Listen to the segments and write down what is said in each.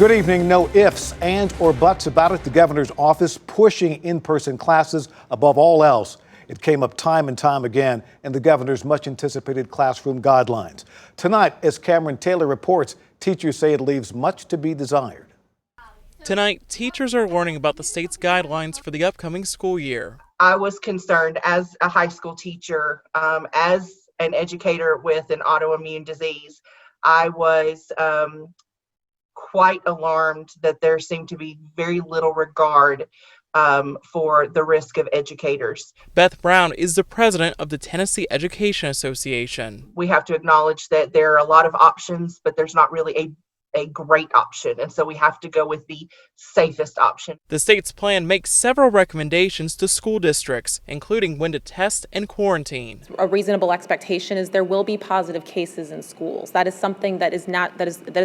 Good evening. No ifs, ands, or buts about it. The governor's office pushing in-person classes above all else. It came up time and time again in the governor's much anticipated classroom guidelines. Tonight, as Cameron Taylor reports, teachers say it leaves much to be desired. Tonight, teachers are learning about the state's guidelines for the upcoming school year. I was concerned as a high school teacher, as an educator with an autoimmune disease. I was quite alarmed that there seemed to be very little regard for the risk of educators. Beth Brown is the president of the Tennessee Education Association. We have to acknowledge that there are a lot of options, but there's not really a great option, and so we have to go with the safest option. The state's plan makes several recommendations to school districts, including when to test and quarantine. A reasonable expectation is there will be positive cases in schools. That is something that is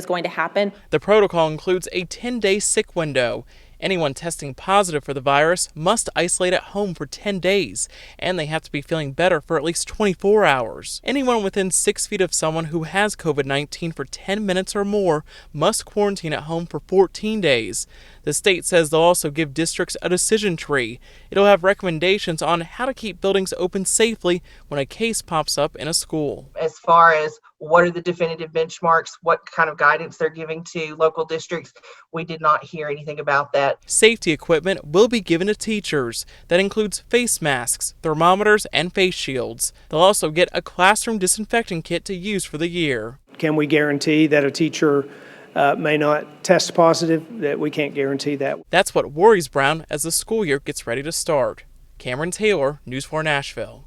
going to happen. The protocol includes a 10-day sick window. Anyone testing positive for the virus must isolate at home for 10 days, and they have to be feeling better for at least 24 hours. Anyone within 6 feet of someone who has COVID-19 for 10 minutes or more must quarantine at home for 14 days. The state says they'll also give districts a decision tree. It'll have recommendations on how to keep buildings open safely when a case pops up in a school. As far as what are the definitive benchmarks, what kind of guidance they're giving to local districts, we did not hear anything about that. Safety equipment will be given to teachers. That includes face masks, thermometers, and face shields. They'll also get a classroom disinfecting kit to use for the year. Can we guarantee that a teacher may not test positive? That we can't guarantee that. That's what worries Brown as the school year gets ready to start. Cameron Taylor, News 4 Nashville.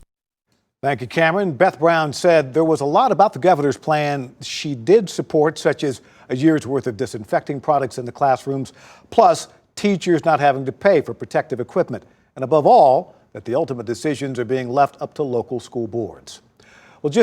Thank you, Cameron. Beth Brown said there was a lot about the governor's plan she did support, such as a year's worth of disinfecting products in the classrooms, plus teachers not having to pay for protective equipment. And above all, that the ultimate decisions are being left up to local school boards.